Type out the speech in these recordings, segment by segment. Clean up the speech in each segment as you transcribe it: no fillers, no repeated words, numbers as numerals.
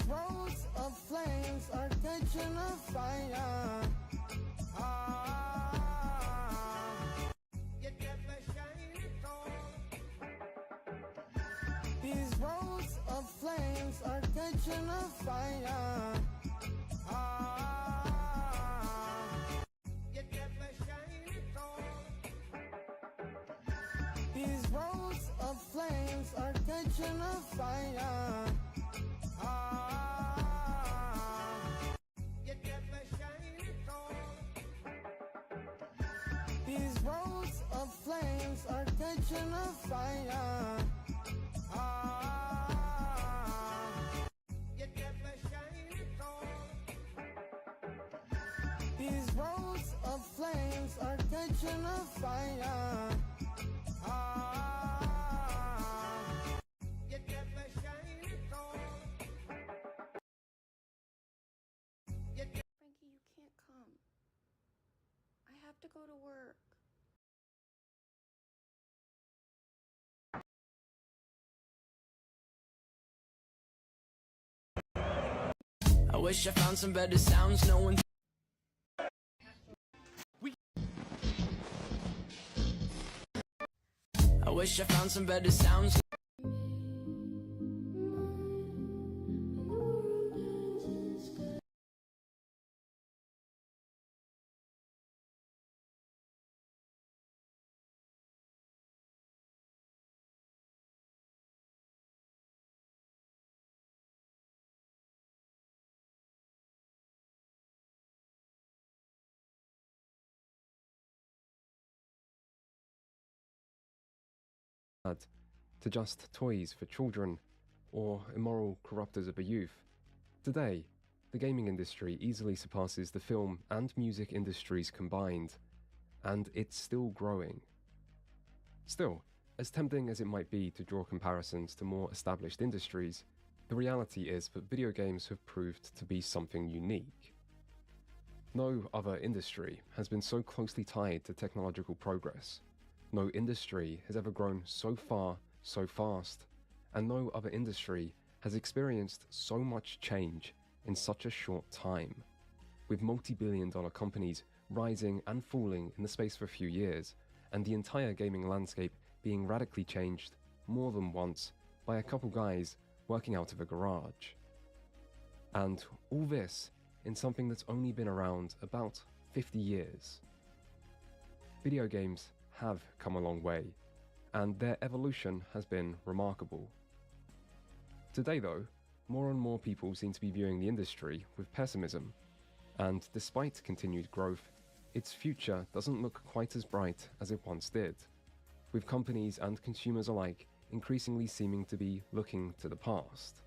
roads of flames are catching a fire. You never shine at all. These roads of flames are catching a fire. You never shine at all. These roads of flames are catching a fire. You never shine at all. These roads of flames are catching a fire. You never shine at all. These roads of flames are catching a fire. You never shine at all. Frankie, you can't come. I have to go to work. I wish I found some better sounds, no one. I wish I found some better sounds. To just toys for children or immoral corrupters of the youth. Today, the gaming industry easily surpasses the film and music industries combined, and it's still growing. Still, as tempting as it might be to draw comparisons to more established industries, the reality is that video games have proved to be something unique. No other industry has been so closely tied to technological progress. No industry has ever grown so far, so fast, and no other industry has experienced so much change in such a short time, with multi-billion-dollar companies rising and falling in the space of a few years, and the entire gaming landscape being radically changed more than once by a couple guys working out of a garage. And all this in something that's only been around about 50 years. Video games have come a long way, and their evolution has been remarkable. Today though, more and more people seem to be viewing the industry with pessimism, and despite continued growth, its future doesn't look quite as bright as it once did, with companies and consumers alike increasingly seeming to be looking to the past.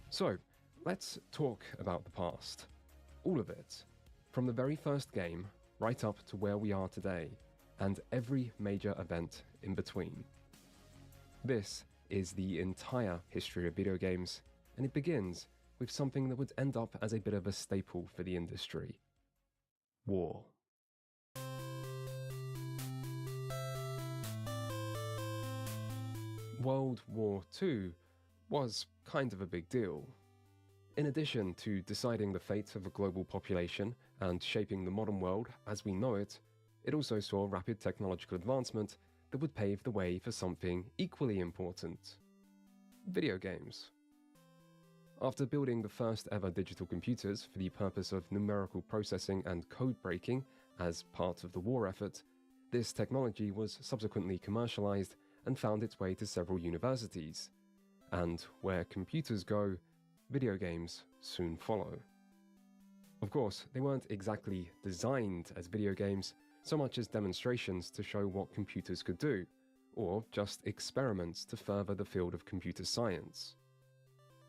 So, let's talk about the past. All of it. From the very first game, right up to where we are today, and every major event in between. This is the entire history of video games, and it begins with something that would end up as a bit of a staple for the industry. War. World War II was kind of a big deal. In addition to deciding the fate of a global population and shaping the modern world as we know it, it also saw rapid technological advancement that would pave the way for something equally important: video games. After building the first ever digital computers for the purpose of numerical processing and code breaking as part of the war effort, this technology was subsequently commercialized and found its way to several universities. And where computers go, video games soon follow. Of course, they weren't exactly designed as video games, so much as demonstrations to show what computers could do, or just experiments to further the field of computer science.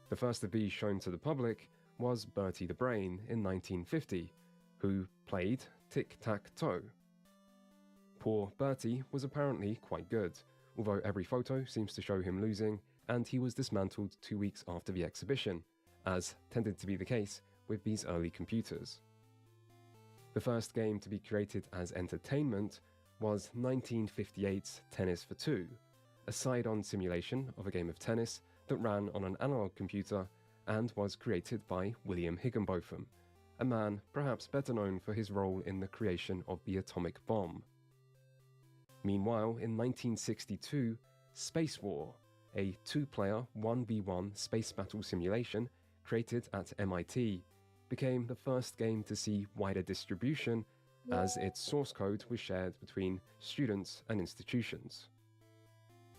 The first of these shown to the public was Bertie the Brain in 1950, who played tic-tac-toe. Poor Bertie was apparently quite good, although every photo seems to show him losing, and he was dismantled 2 weeks after the exhibition, as tended to be the case with these early computers. The first game to be created as entertainment was 1958's Tennis for Two, a side-on simulation of a game of tennis that ran on an analog computer and was created by William Higginbotham, a man perhaps better known for his role in the creation of the atomic bomb. Meanwhile, in 1962, Space War, a two-player 1v1 space battle simulation created at MIT, became the first game to see wider distribution as its source code was shared between students and institutions.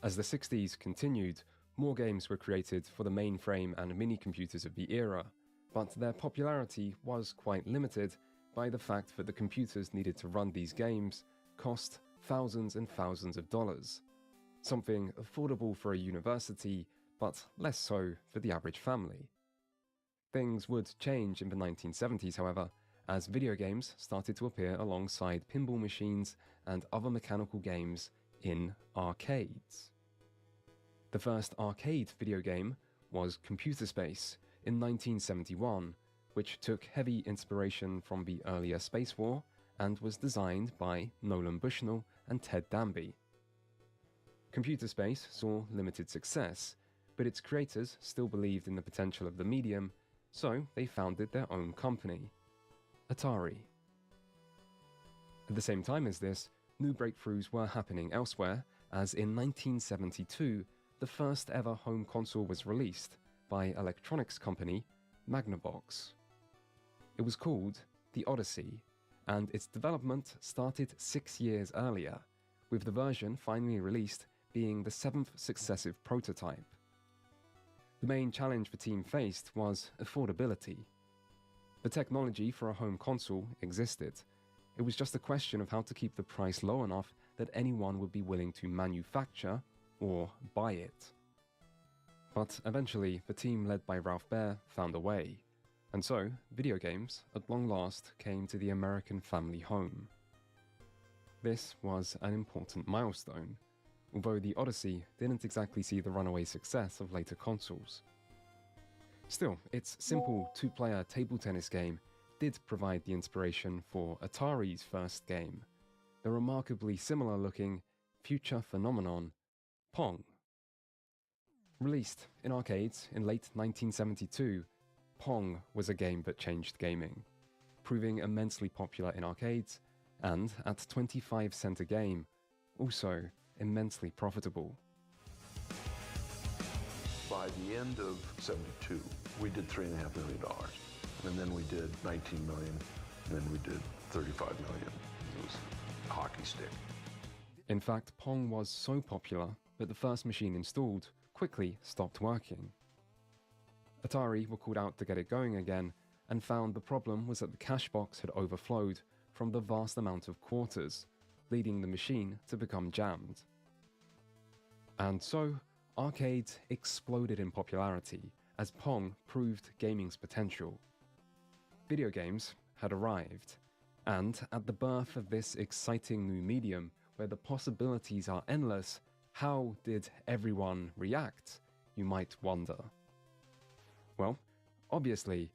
As the 60s continued, more games were created for the mainframe and mini-computers of the era, but their popularity was quite limited by the fact that the computers needed to run these games cost thousands and thousands of dollars, something affordable for a university, but less so for the average family. Things would change in the 1970s, however, as video games started to appear alongside pinball machines and other mechanical games in arcades. The first arcade video game was Computer Space in 1971, which took heavy inspiration from the earlier Space War and was designed by Nolan Bushnell and Ted Danby. Computer Space saw limited success, but its creators still believed in the potential of the medium, so they founded their own company, Atari. At the same time as this, new breakthroughs were happening elsewhere, as in 1972, the first ever home console was released by electronics company Magnavox. It was called the Odyssey, and its development started 6 years earlier, with the version finally released being the 7th successive prototype. The main challenge the team faced was affordability. The technology for a home console existed. It was just a question of how to keep the price low enough that anyone would be willing to manufacture or buy it. But eventually, the team led by Ralph Baer found a way, and so video games, at long last, came to the American family home. This was an important milestone, although the Odyssey didn't exactly see the runaway success of later consoles. Still, its simple two-player table tennis game did provide the inspiration for Atari's first game, the remarkably similar-looking future phenomenon, Pong. Released in arcades in late 1972, Pong was a game that changed gaming, proving immensely popular in arcades, and at 25 cents a game, also immensely profitable. By the end of '72, we did $3.5 million, and then we did 19 million, and then we did 35 million. It was a hockey stick. In fact, Pong was so popular that the first machine installed quickly stopped working. Atari were called out to get it going again, and found the problem was that the cash box had overflowed from the vast amount of quarters, leading the machine to become jammed. And so, arcades exploded in popularity as Pong proved gaming's potential. Video games had arrived, and at the birth of this exciting new medium where the possibilities are endless, how did everyone react, you might wonder? Well, obviously,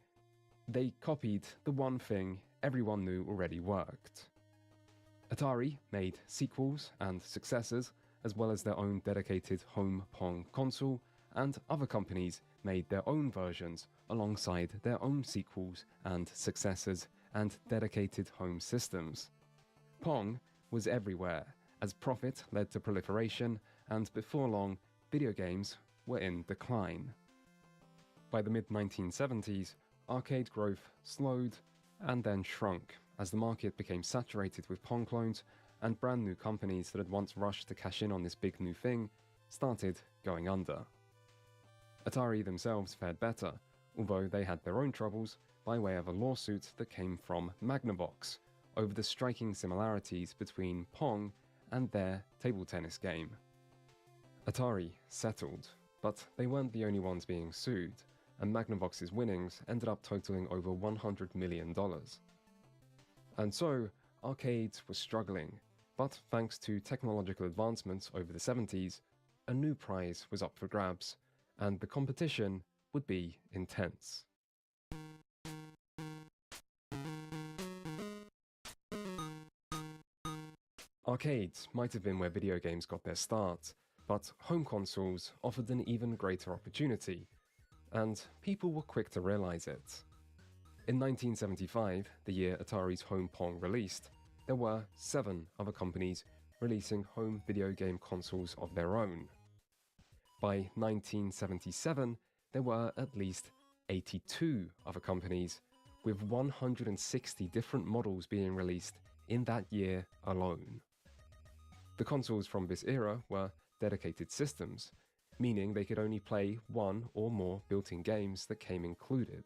they copied the one thing everyone knew already worked. Atari made sequels and successors, as well as their own dedicated home Pong console, and other companies made their own versions alongside their own sequels and successors and dedicated home systems. Pong was everywhere, as profit led to proliferation, and before long, video games were in decline. By the mid-1970s, arcade growth slowed and then shrunk as the market became saturated with Pong clones, and brand new companies that had once rushed to cash in on this big new thing started going under. Atari themselves fared better, although they had their own troubles by way of a lawsuit that came from Magnavox over the striking similarities between Pong and their table tennis game. Atari settled, but they weren't the only ones being sued, and Magnavox's winnings ended up totaling over $100 million. And so, arcades were struggling, but thanks to technological advancements over the 70s, a new prize was up for grabs, and the competition would be intense. Arcades might have been where video games got their start, but home consoles offered an even greater opportunity. and people were quick to realize it. In 1975, the year Atari's home Pong released, there were 7 other companies releasing home video game consoles of their own. By 1977, there were at least 82 other companies, with 160 different models being released in that year alone. The consoles from this era were dedicated systems, meaning they could only play one or more built-in games that came included.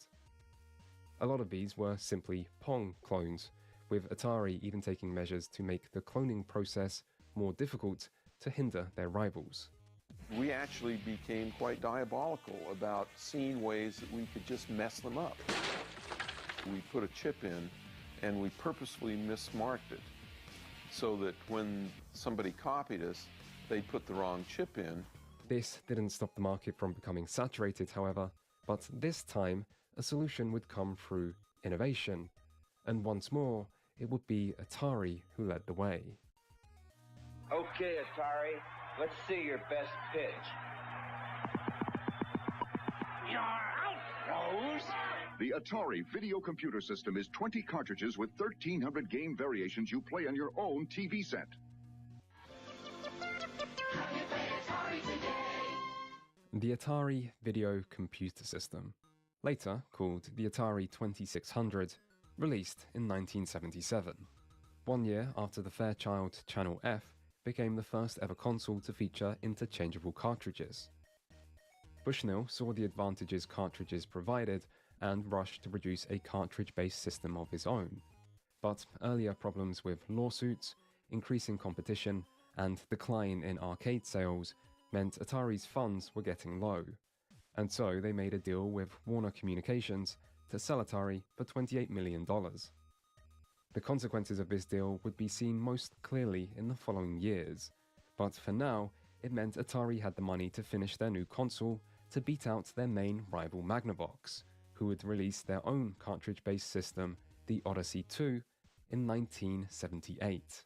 A lot of these were simply Pong clones, with Atari even taking measures to make the cloning process more difficult to hinder their rivals. We actually became quite diabolical about seeing ways that we could just mess them up. We put a chip in and we purposefully mismarked it so that when somebody copied us, they'd put the wrong chip in. This didn't stop the market from becoming saturated, however, but this time a solution would come through innovation, and once more it would be Atari who led the way. Okay, Atari, let's see your best pitch. You're out, Rose! The Atari video computer system is 20 cartridges with 1,300 game variations you play on your own TV set. The Atari Video Computer System, later called the Atari 2600, released in 1977, 1 year after the Fairchild Channel F became the first ever console to feature interchangeable cartridges. Bushnell saw the advantages cartridges provided and rushed to produce a cartridge-based system of his own. But earlier problems with lawsuits, increasing competition, and decline in arcade sales meant Atari's funds were getting low, and so they made a deal with Warner Communications to sell Atari for $28 million. The consequences of this deal would be seen most clearly in the following years, but for now, it meant Atari had the money to finish their new console to beat out their main rival Magnavox, who would release their own cartridge-based system, the Odyssey 2, in 1978.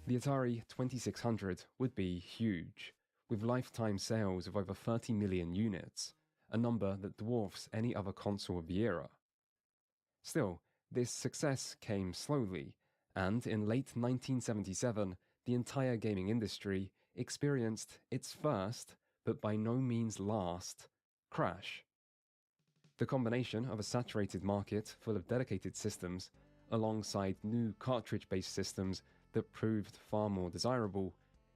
The Atari 2600 would be huge, with lifetime sales of over 30 million units, a number that dwarfs any other console of the era. Still, this success came slowly, and in late 1977, the entire gaming industry experienced its first, but by no means last, crash. The combination of a saturated market full of dedicated systems, alongside new cartridge-based systems that proved far more desirable,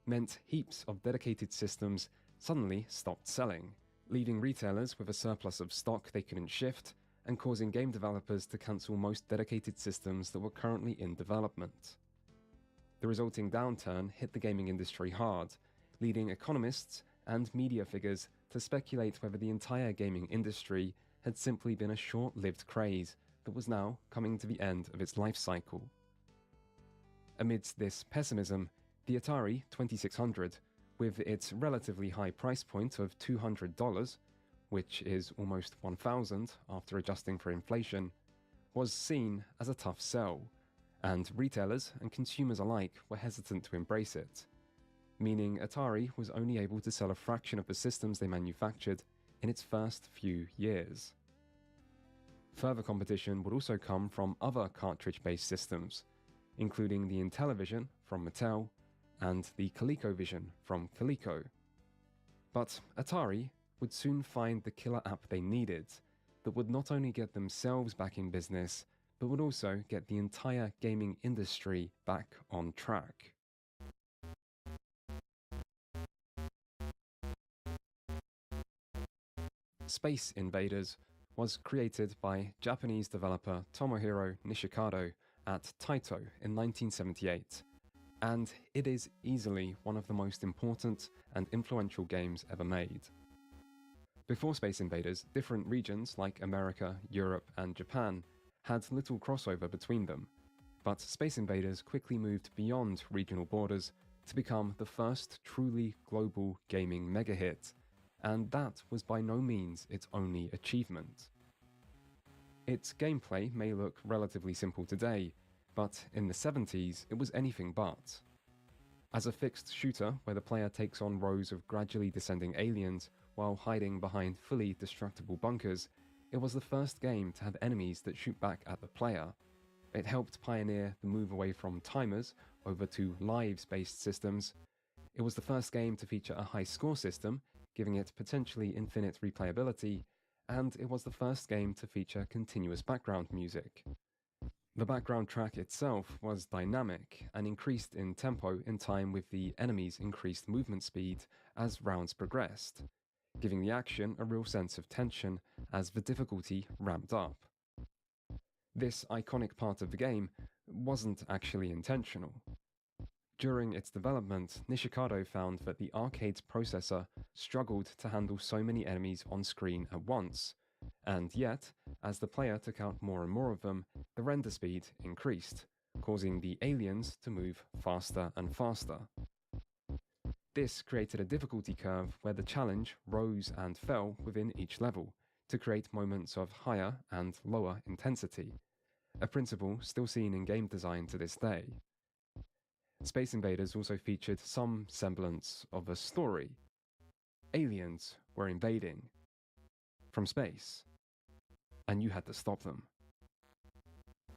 meant heaps of dedicated systems suddenly stopped selling, leaving retailers with a surplus of stock they couldn't shift, and causing game developers to cancel most dedicated systems that were currently in development. The resulting downturn hit the gaming industry hard, leading economists and media figures to speculate whether the entire gaming industry had simply been a short-lived craze that was now coming to the end of its life cycle. Amidst this pessimism, the Atari 2600, with its relatively high price point of $200, which is almost $1,000 after adjusting for inflation, was seen as a tough sell, and retailers and consumers alike were hesitant to embrace it, meaning Atari was only able to sell a fraction of the systems they manufactured in its first few years. Further competition would also come from other cartridge-based systems, including the Intellivision from Mattel and the ColecoVision from Coleco. But Atari would soon find the killer app they needed that would not only get themselves back in business, but would also get the entire gaming industry back on track. Space Invaders was created by Japanese developer Tomohiro Nishikado at Taito in 1978, and it is easily one of the most important and influential games ever made. Before Space Invaders, different regions like America, Europe, and Japan had little crossover between them, but Space Invaders quickly moved beyond regional borders to become the first truly global gaming mega-hit, and that was by no means its only achievement. Its gameplay may look relatively simple today, but in the 70s it was anything but. As a fixed shooter where the player takes on rows of gradually descending aliens while hiding behind fully destructible bunkers, it was the first game to have enemies that shoot back at the player. It helped pioneer the move away from timers over to lives-based systems. It was the first game to feature a high score system, giving it potentially infinite replayability, and it was the first game to feature continuous background music. The background track itself was dynamic and increased in tempo in time with the enemy's increased movement speed as rounds progressed, giving the action a real sense of tension as the difficulty ramped up. This iconic part of the game wasn't actually intentional. During its development, Nishikado found that the arcade's processor struggled to handle so many enemies on screen at once, and yet, as the player took out more and more of them, the render speed increased, causing the aliens to move faster and faster. This created a difficulty curve where the challenge rose and fell within each level to create moments of higher and lower intensity, a principle still seen in game design to this day. Space Invaders also featured some semblance of a story. Aliens were invading from space, and you had to stop them.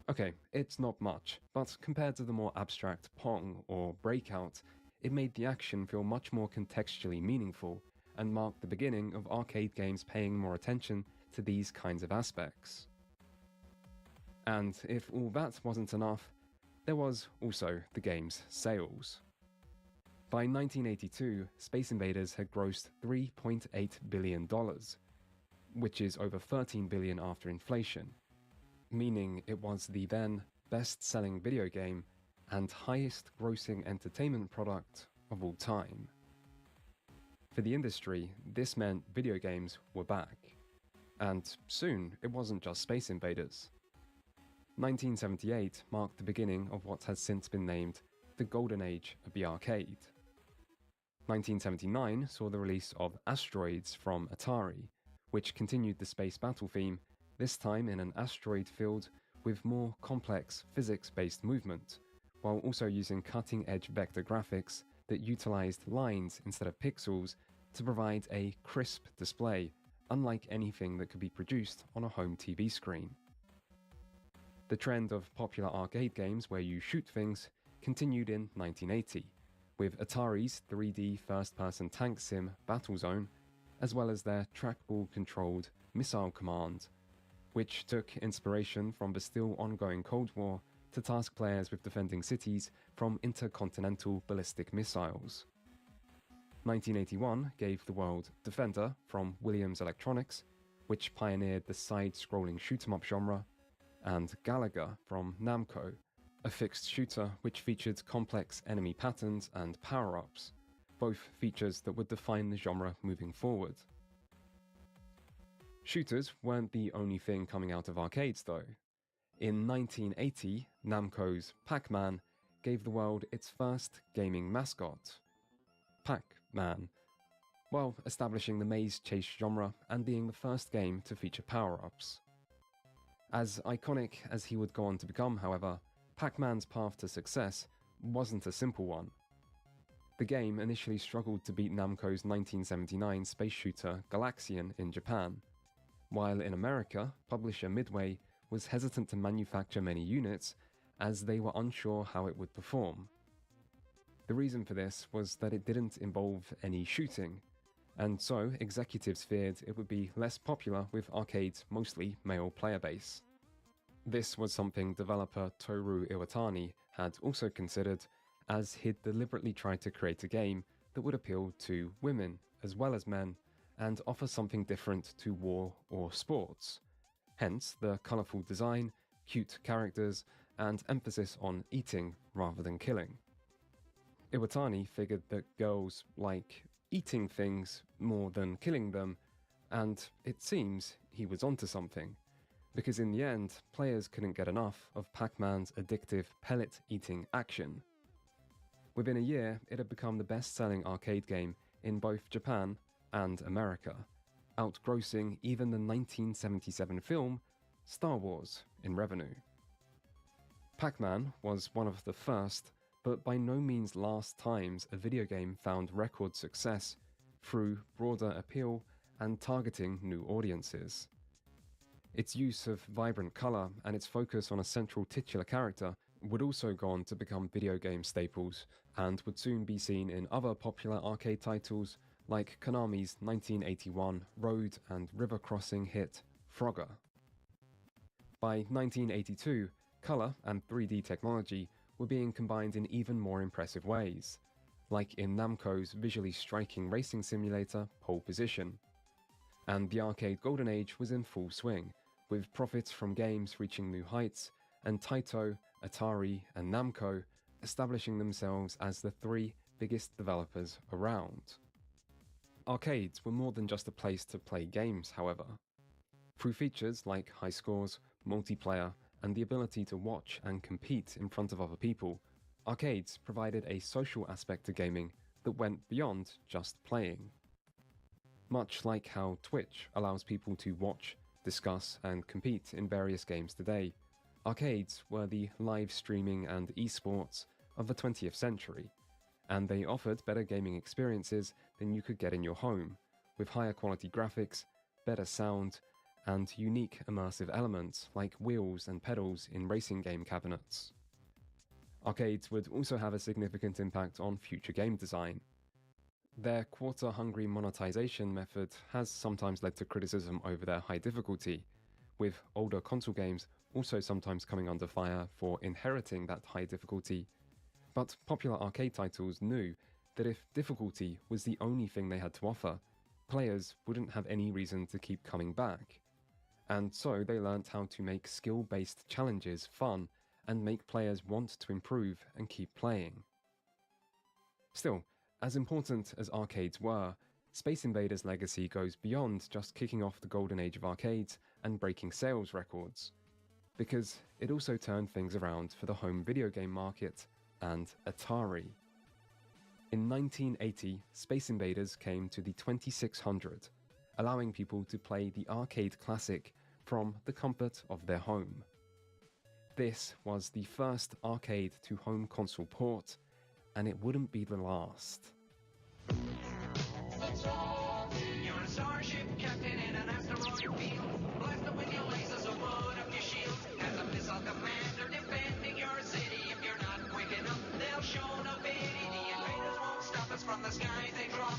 Okay, it's not much, but compared to the more abstract Pong or Breakout, it made the action feel much more contextually meaningful and marked the beginning of arcade games paying more attention to these kinds of aspects. And if all that wasn't enough, there was also the game's sales. By 1982, Space Invaders had grossed $3.8 billion, which is over $13 billion after inflation, meaning it was the then best-selling video game and highest-grossing entertainment product of all time. For the industry, this meant video games were back, and soon it wasn't just Space Invaders. 1978 marked the beginning of what has since been named the Golden Age of the arcade. 1979 saw the release of Asteroids from Atari, which continued the space battle theme, this time in an asteroid field with more complex physics-based movement, while also using cutting-edge vector graphics that utilized lines instead of pixels to provide a crisp display, unlike anything that could be produced on a home TV screen. The trend of popular arcade games where you shoot things continued in 1980, with Atari's 3D first-person tank sim Battlezone, as well as their trackball-controlled Missile Command, which took inspiration from the still ongoing Cold War to task players with defending cities from intercontinental ballistic missiles. 1981 gave the world Defender from Williams Electronics, which pioneered the side-scrolling shoot-'em-up genre, and Galaga from Namco, a fixed shooter which featured complex enemy patterns and power-ups, both features that would define the genre moving forward. Shooters weren't the only thing coming out of arcades though. In 1980, Namco's Pac-Man gave the world its first gaming mascot, Pac-Man, while establishing the maze chase genre and being the first game to feature power-ups. As iconic as he would go on to become, however, Pac-Man's path to success wasn't a simple one. The game initially struggled to beat Namco's 1979 space shooter Galaxian in Japan, while in America, publisher Midway was hesitant to manufacture many units as they were unsure how it would perform. The reason for this was that it didn't involve any shooting, and so executives feared it would be less popular with arcade's mostly male player base. This was something developer Toru Iwatani had also considered, as he'd deliberately tried to create a game that would appeal to women as well as men and offer something different to war or sports, hence the colourful design, cute characters, and emphasis on eating rather than killing. Iwatani figured that girls like eating things more than killing them, and it seems he was onto something, because in the end, players couldn't get enough of Pac-Man's addictive pellet-eating action. Within a year, it had become the best-selling arcade game in both Japan and America, outgrossing even the 1977 film Star Wars in revenue. Pac-Man was one of the first, but by no means last times a video game found record success through broader appeal and targeting new audiences. Its use of vibrant colour and its focus on a central titular character would also go on to become video game staples and would soon be seen in other popular arcade titles like Konami's 1981 road and river crossing hit Frogger. By 1982, colour and 3D technology were being combined in even more impressive ways, like in Namco's visually striking racing simulator Pole Position. And the arcade golden age was in full swing, with profits from games reaching new heights, and Taito, Atari, and Namco establishing themselves as the three biggest developers around. Arcades were more than just a place to play games, however. Through features like high scores, multiplayer, and the ability to watch and compete in front of other people, arcades provided a social aspect to gaming that went beyond just playing. Much like how Twitch allows people to watch, discuss, and compete in various games today, arcades were the live streaming and esports of the 20th century, and they offered better gaming experiences than you could get in your home, with higher quality graphics, better sound, and unique immersive elements like wheels and pedals in racing game cabinets. Arcades would also have a significant impact on future game design. Their quarter-hungry monetization method has sometimes led to criticism over their high difficulty, with older console games also sometimes coming under fire for inheriting that high difficulty. But popular arcade titles knew that if difficulty was the only thing they had to offer, players wouldn't have any reason to keep coming back. And so they learnt how to make skill-based challenges fun and make players want to improve and keep playing. Still, as important as arcades were, Space Invaders' legacy goes beyond just kicking off the golden age of arcades and breaking sales records, because it also turned things around for the home video game market and Atari. In 1980, Space Invaders came to the 2600, allowing people to play the arcade classic from the comfort of their home. This was the first arcade-to-home console port, and it wouldn't be the last. You're a starship captain in an asteroid field. Blast away your lasers or put up your shield. As a missile commander defending your city. If you're not quick enough, they'll show no pity. The invaders won't stop us from the skies they drop.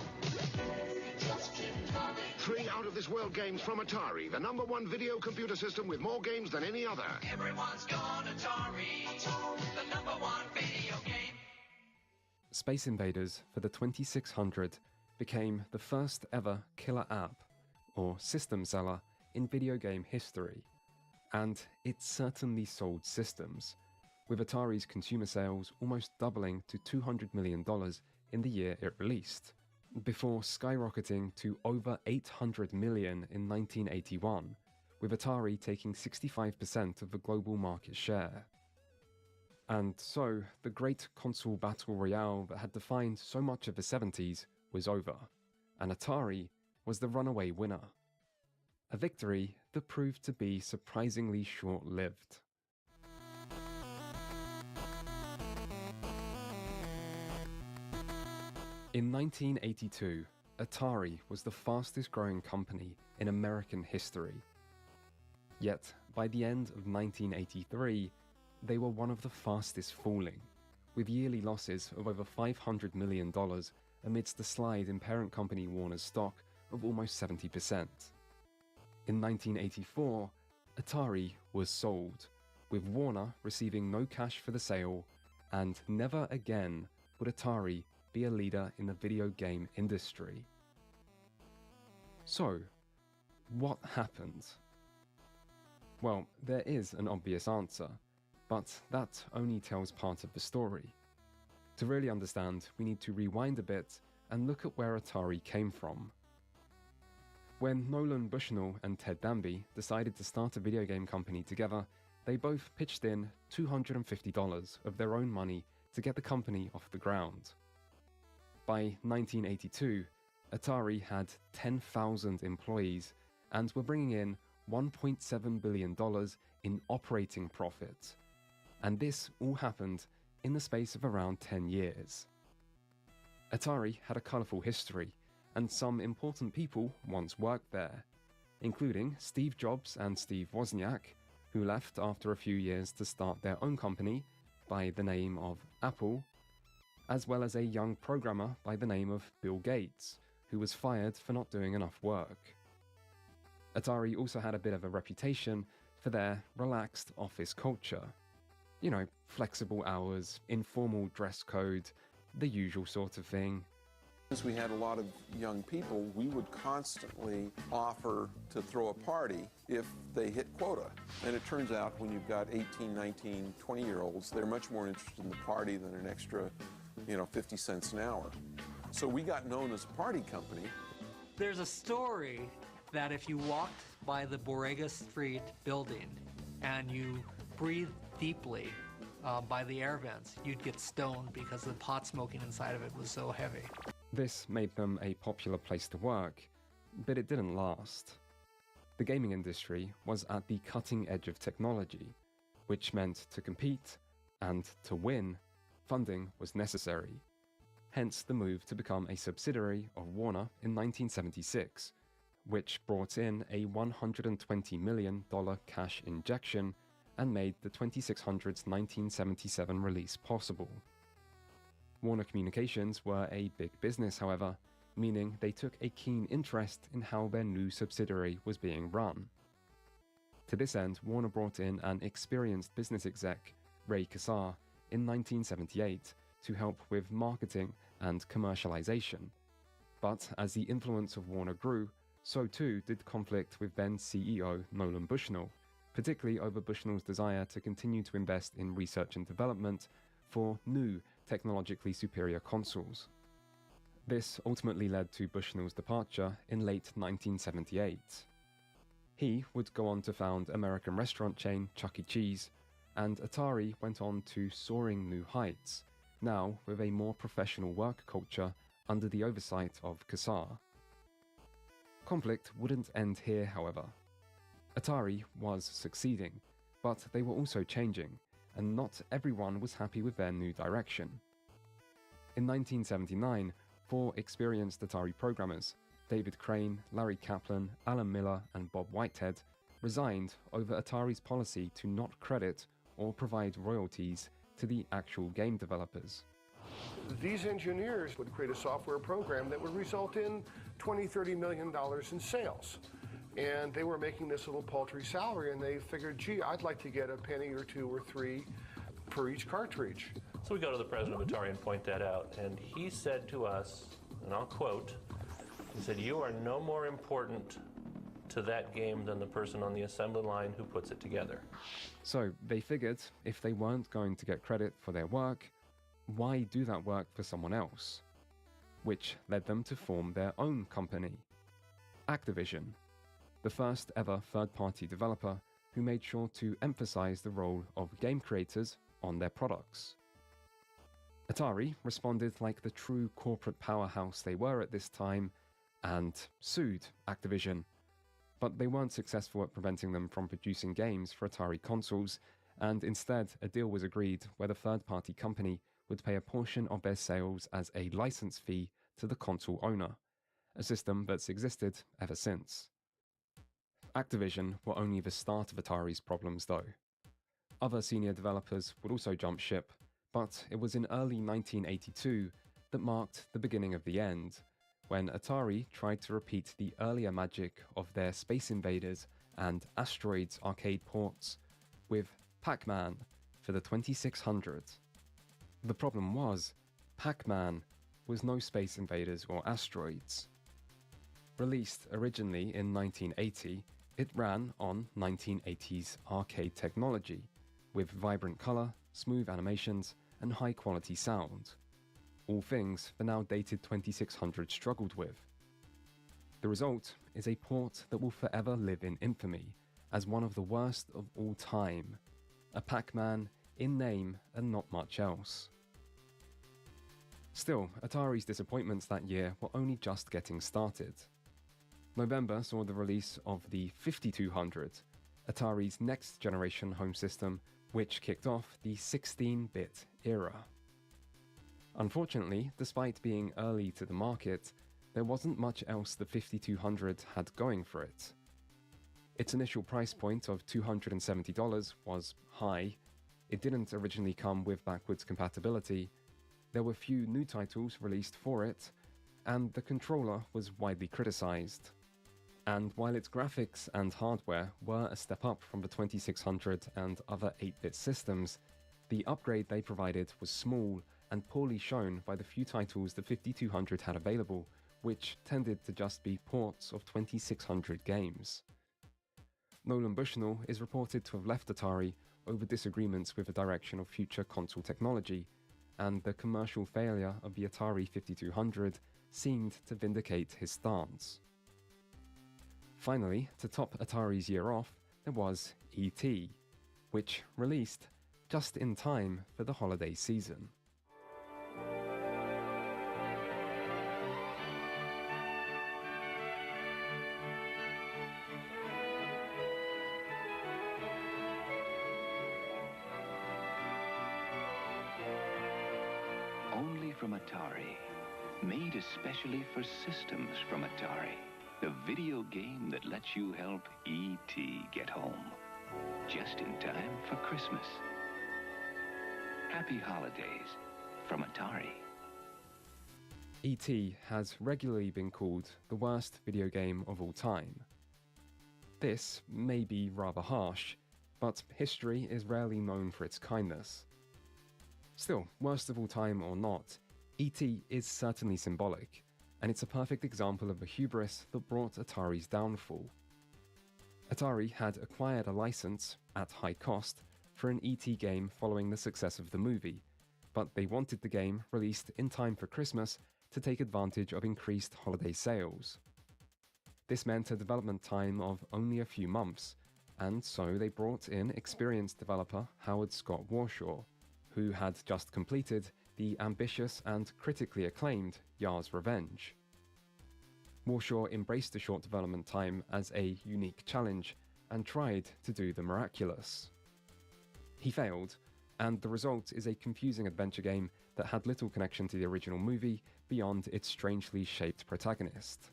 Just keep coming. 3 out-of-this-world games from Atari, the #1 video computer system with more games than any other. Everyone's gone Atari, the #1 video game. Space Invaders for the 2600 became the first ever killer app, or system seller, in video game history. And it certainly sold systems, with Atari's consumer sales almost doubling to $200 million in the year it released, before skyrocketing to over $800 million in 1981, with Atari taking 65% of the global market share. And so, the great console battle royale that had defined so much of the 70s was over, and Atari was the runaway winner. A victory that proved to be surprisingly short-lived. In 1982, Atari was the fastest growing company in American history. Yet, by the end of 1983, they were one of the fastest falling, with yearly losses of over $500 million amidst the slide in parent company Warner's stock of almost 70%. In 1984, Atari was sold, with Warner receiving no cash for the sale, and never again would Atari be a leader in the video game industry. So, what happened? Well, there is an obvious answer, but that only tells part of the story. To really understand, we need to rewind a bit and look at where Atari came from. When Nolan Bushnell and Ted Danby decided to start a video game company together, they both pitched in $250 of their own money to get the company off the ground. By 1982, Atari had 10,000 employees and were bringing in $1.7 billion in operating profit. And this all happened in the space of around 10 years. Atari had a colourful history, and some important people once worked there, including Steve Jobs and Steve Wozniak, who left after a few years to start their own company by the name of Apple, as well as a young programmer by the name of Bill Gates, who was fired for not doing enough work. Atari also had a bit of a reputation for their relaxed office culture. You know, flexible hours, informal dress code, the usual sort of thing. As we had a lot of young people, we would constantly offer to throw a party if they hit quota. And it turns out when you've got 18, 19, 20-year-olds, they're much more interested in the party than an extra, 50 cents an hour. So we got known as a party company. There's a story that if you walked by the Borrega Street building and you breathed deeply by the air vents, you'd get stoned because the pot smoking inside of it was so heavy. This made them a popular place to work, but it didn't last. The gaming industry was at the cutting edge of technology, which meant to compete and to win, funding was necessary. Hence the move to become a subsidiary of Warner in 1976, which brought in a $120 million cash injection and made the 2600's 1977 release possible. Warner Communications were a big business, however, meaning they took a keen interest in how their new subsidiary was being run. To this end, Warner brought in an experienced business exec, Ray Kassar, in 1978 to help with marketing and commercialization. But as the influence of Warner grew, so too did conflict with then CEO Nolan Bushnell, particularly over Bushnell's desire to continue to invest in research and development for new, technologically superior consoles. This ultimately led to Bushnell's departure in late 1978. He would go on to found American restaurant chain Chuck E. Cheese, and Atari went on to soaring new heights, now with a more professional work culture under the oversight of Kassar. Conflict wouldn't end here, however. Atari was succeeding, but they were also changing, and not everyone was happy with their new direction. In 1979, 4 experienced Atari programmers, David Crane, Larry Kaplan, Alan Miller, and Bob Whitehead, resigned over Atari's policy to not credit or provide royalties to the actual game developers. These engineers would create a software program that would result in $20, $30 million in sales. And they were making this little paltry salary, and they figured, gee, I'd like to get a penny or 2 or 3 per each cartridge. So we go to the president of Atari and point that out, and he said to us, and I'll quote, he said, "You are no more important to that game than the person on the assembly line who puts it together." So they figured if they weren't going to get credit for their work, why do that work for someone else? Which led them to form their own company, Activision, the first ever third-party developer who made sure to emphasize the role of game creators on their products. Atari responded like the true corporate powerhouse they were at this time and sued Activision, but they weren't successful at preventing them from producing games for Atari consoles, and instead a deal was agreed where the third-party company would pay a portion of their sales as a license fee to the console owner, a system that's existed ever since. Activision were only the start of Atari's problems though. Other senior developers would also jump ship, but it was in early 1982 that marked the beginning of the end, when Atari tried to repeat the earlier magic of their Space Invaders and Asteroids arcade ports with Pac-Man for the 2600. The problem was, Pac-Man was no Space Invaders or Asteroids. Released originally in 1980, it ran on 1980s arcade technology, with vibrant color, smooth animations, and high-quality sound. All things the now dated 2600 struggled with. The result is a port that will forever live in infamy as one of the worst of all time, a Pac-Man in name and not much else. Still, Atari's disappointments that year were only just getting started. November saw the release of the 5200, Atari's next generation home system, which kicked off the 16-bit era. Unfortunately, despite being early to the market, there wasn't much else the 5200 had going for it. Its initial price point of $270 was high. It didn't originally come with backwards compatibility. There were few new titles released for it, and the controller was widely criticized. And while its graphics and hardware were a step up from the 2600 and other 8-bit systems, the upgrade they provided was small and poorly shown by the few titles the 5200 had available, which tended to just be ports of 2600 games. Nolan Bushnell is reported to have left Atari over disagreements with the direction of future console technology, and the commercial failure of the Atari 5200 seemed to vindicate his stance. Finally, to top Atari's year off, there was E.T., which released just in time for the holiday season. Only from Atari. Made especially for systems from Atari. The video game that lets you help E.T. get home. Just in time for Christmas. Happy holidays from Atari. E.T. has regularly been called the worst video game of all time. This may be rather harsh, but history is rarely known for its kindness. Still, worst of all time or not, E.T. is certainly symbolic, and it's a perfect example of the hubris that brought Atari's downfall. Atari had acquired a license, at high cost, for an E.T. game following the success of the movie, but they wanted the game released in time for Christmas to take advantage of increased holiday sales. This meant a development time of only a few months, and so they brought in experienced developer Howard Scott Warshaw, who had just completed the ambitious and critically acclaimed Yar's Revenge. Warshaw embraced the short development time as a unique challenge and tried to do the miraculous. He failed, and the result is a confusing adventure game that had little connection to the original movie beyond its strangely shaped protagonist.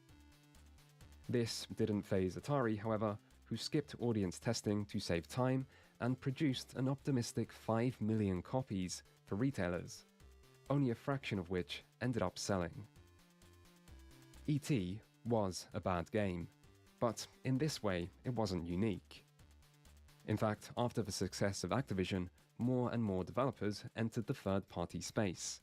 This didn't faze Atari, however, who skipped audience testing to save time and produced an optimistic 5 million copies for retailers, only a fraction of which ended up selling. E.T. was a bad game, but in this way it wasn't unique. In fact, after the success of Activision, more and more developers entered the third-party space.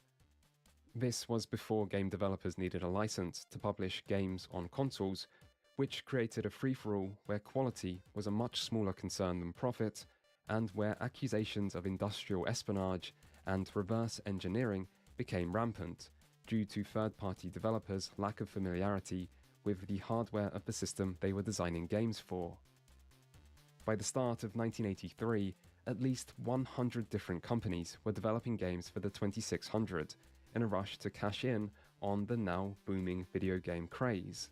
This was before game developers needed a license to publish games on consoles, which created a free-for-all where quality was a much smaller concern than profit, and where accusations of industrial espionage and reverse engineering became rampant due to third-party developers' lack of familiarity with the hardware of the system they were designing games for. By the start of 1983, at least 100 different companies were developing games for the 2600 in a rush to cash in on the now booming video game craze.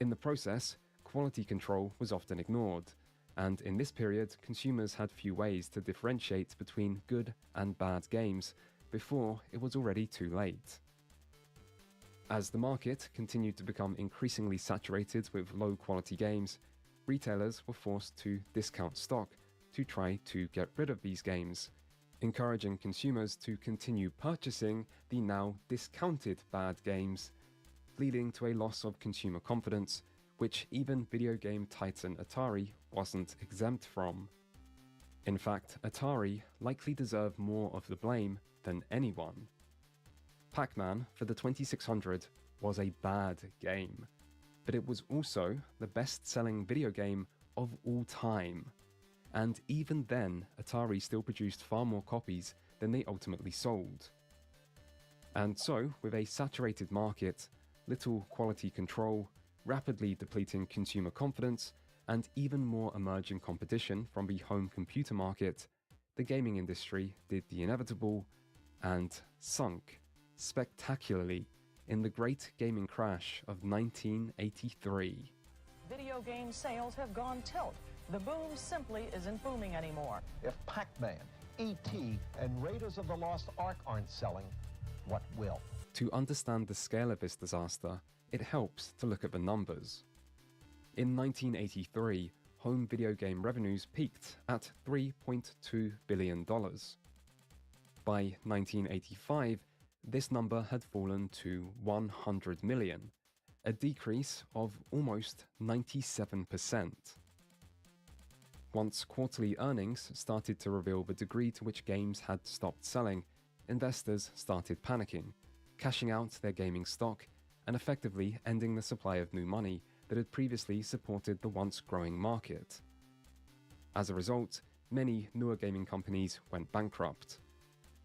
In the process, quality control was often ignored, and in this period, consumers had few ways to differentiate between good and bad games before it was already too late. As the market continued to become increasingly saturated with low-quality games, retailers were forced to discount stock to try to get rid of these games, encouraging consumers to continue purchasing the now discounted bad games, leading to a loss of consumer confidence, which even video game titan Atari wasn't exempt from. In fact, Atari likely deserved more of the blame than anyone. Pac-Man for the 2600 was a bad game, but it was also the best-selling video game of all time. And even then, Atari still produced far more copies than they ultimately sold. And so, with a saturated market, little quality control, rapidly depleting consumer confidence, and even more emerging competition from the home computer market, the gaming industry did the inevitable and sunk spectacularly in the great gaming crash of 1983. Video game sales have gone tilt. The boom simply isn't booming anymore. If Pac-Man, E.T., and Raiders of the Lost Ark aren't selling, what will? To understand the scale of this disaster, it helps to look at the numbers. In 1983, home video game revenues peaked at $3.2 billion. By 1985, this number had fallen to 100 million, a decrease of almost 97%. Once quarterly earnings started to reveal the degree to which games had stopped selling, investors started panicking, cashing out their gaming stock, and effectively ending the supply of new money that had previously supported the once growing market. As a result, many newer gaming companies went bankrupt.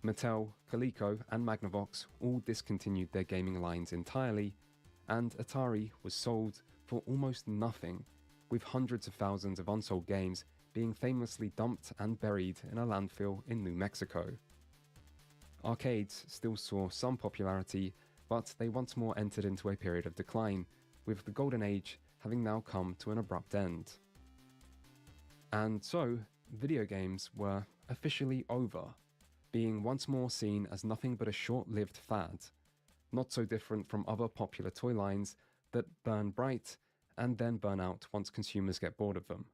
Mattel, Coleco, and Magnavox all discontinued their gaming lines entirely, and Atari was sold for almost nothing, with hundreds of thousands of unsold games being famously dumped and buried in a landfill in New Mexico. Arcades still saw some popularity, but they once more entered into a period of decline, with the golden age having now come to an abrupt end. And so, video games were officially over, being once more seen as nothing but a short-lived fad, not so different from other popular toy lines that burn bright and then burn out once consumers get bored of them.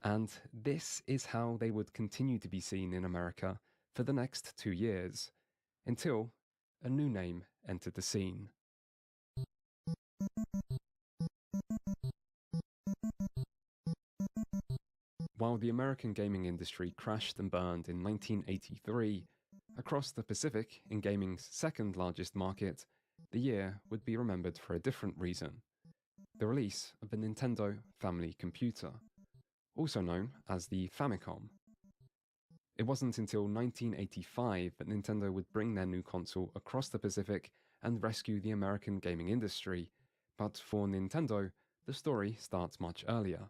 And this is how they would continue to be seen in America for the next 2 years, until a new name entered the scene. While the American gaming industry crashed and burned in 1983, across the Pacific, in gaming's second largest market, the year would be remembered for a different reason: the release of the Nintendo Family Computer, also known as the Famicom. It wasn't until 1985 that Nintendo would bring their new console across the Pacific and rescue the American gaming industry, but for Nintendo, the story starts much earlier.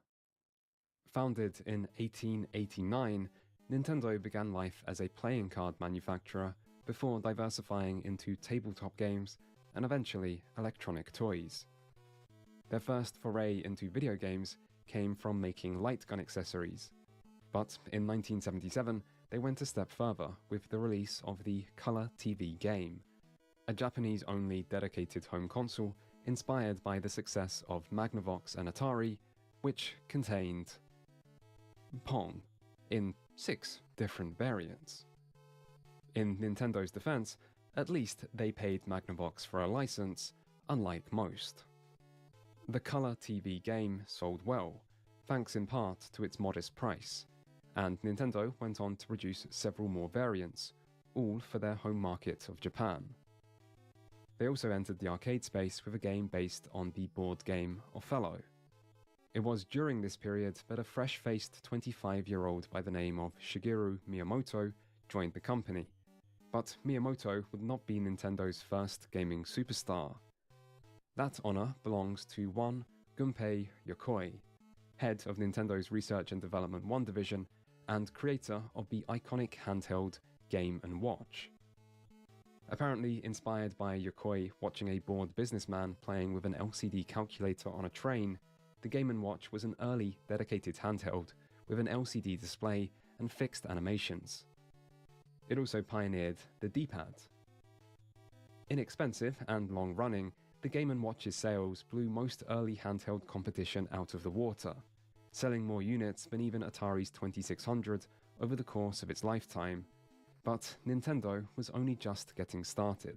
Founded in 1889, Nintendo began life as a playing card manufacturer before diversifying into tabletop games and eventually electronic toys. Their first foray into video games came from making light gun accessories, but in 1977 they went a step further with the release of the Color TV game, a Japanese-only dedicated home console inspired by the success of Magnavox and Atari, which contained Pong in 6 different variants. In Nintendo's defense, at least they paid Magnavox for a license, unlike most. The Color TV game sold well, thanks in part to its modest price, and Nintendo went on to produce several more variants, all for their home market of Japan. They also entered the arcade space with a game based on the board game Othello. It was during this period that a fresh-faced 25-year-old by the name of Shigeru Miyamoto joined the company, but Miyamoto would not be Nintendo's first gaming superstar. That honor belongs to one Gunpei Yokoi, head of Nintendo's Research and Development 1 division and creator of the iconic handheld Game & Watch. Apparently inspired by Yokoi watching a bored businessman playing with an LCD calculator on a train, the Game & Watch was an early, dedicated handheld with an LCD display and fixed animations. It also pioneered the D-pad. Inexpensive and long-running, the Game & Watch's sales blew most early handheld competition out of the water, selling more units than even Atari's 2600 over the course of its lifetime. But Nintendo was only just getting started.